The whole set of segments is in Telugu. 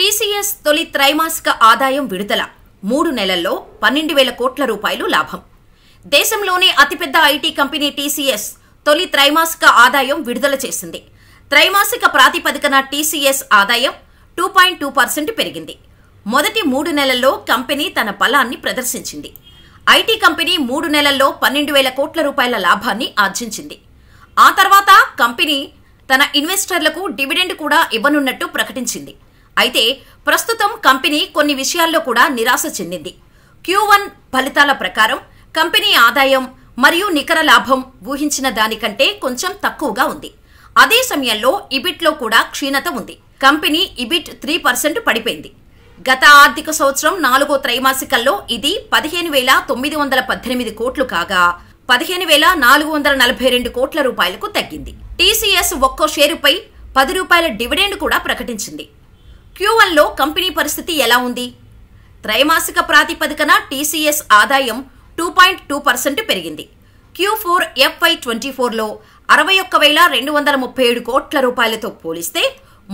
టీసీఎస్ తొలి త్రైమాసిక ఆదాయం విడుదల 3 నెలల్లో 12,000 కోట్ల రూపాయలు లాభం. దేశంలోనే అతిపెద్ద ఐటీ కంపెనీ టీసీఎస్ తొలి త్రైమాసిక ఆదాయం విడుదల చేసింది. త్రైమాసిక ప్రాతిపదికన టీసీఎస్ ఆదాయం 2.2% పెరిగింది. మొదటి 3 నెలల్లో కంపెనీ తన బలాన్ని ప్రదర్శించింది. ఐటీ కంపెనీ 3 నెలల్లో 12,000 కోట్ల రూపాయల లాభాన్ని ఆర్జించింది. ఆ తర్వాత కంపెనీ తన ఇన్వెస్టర్లకు డివిడెండ్ కూడా ఇవ్వనున్నట్టు ప్రకటించింది. అయితే ప్రస్తుతం కంపెనీ కొన్ని విషయాల్లో కూడా నిరాశ చెందింది. Q1 ఫలితాల ప్రకారం కంపెనీ ఆదాయం మరియు నికర లాభం ఊహించిన దానికంటే కొంచెం తక్కువగా ఉంది. అదే సమయంలో ఇబిట్లో కూడా క్షీణత ఉంది. కంపెనీ ఇబిట్ 3% పడిపోయింది. గత ఆర్థిక సంవత్సరం 4వ త్రైమాసికంలో ఇది 15,918 కోట్లు కాగా 15,442 కోట్ల రూపాయలకు తగ్గింది. టీసీఎస్ ఒక్కో షేరుపై 10 రూపాయల డివిడెండ్ కూడా ప్రకటించింది. Q1లో కంపెనీ పరిస్థితి ఎలా ఉంది? త్రైమాసిక ప్రాతిపదికన టీసీఎస్ ఆదాయం 2.2% పెరిగింది. Q4 FY24లో 61,237 కోట్ల రూపాయలతో పోలిస్తే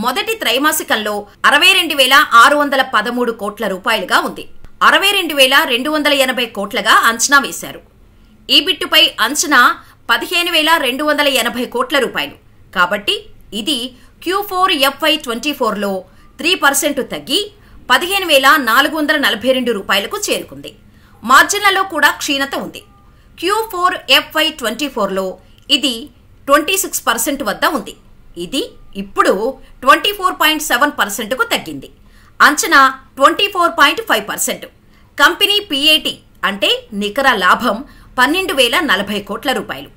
మొదటి త్రైమాసికంలో 62,613 కోట్ల రూపాయలుగా ఉంది. 62,280 కోట్లగా అంచనా వేశారు. ఈబిట్టుపై అంచనా 15,280 కోట్ల రూపాయలు. కాబట్టి ఇది Q4 FY24లో 3% తగ్గి 15,442 రూపాయలకు చేరుకుంది. మార్జిన్లలో కూడా క్షీణత ఉంది. Q4 FY24లో ఇది 26% వద్ద ఉంది. ఇది ఇప్పుడు 24.7%కు తగ్గింది. అంచనా 24.5%. కంపెనీ PAT అంటే నికర లాభం 12,040 కోట్ల రూపాయలు.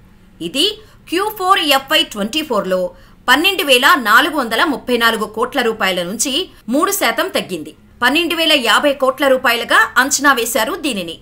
ఇది Q4 FY24లో 12,434 కోట్ల రూపాయల నుంచి 3% తగ్గింది. 12,050 కోట్ల రూపాయలుగా అంచనా వేశారు దీనిని.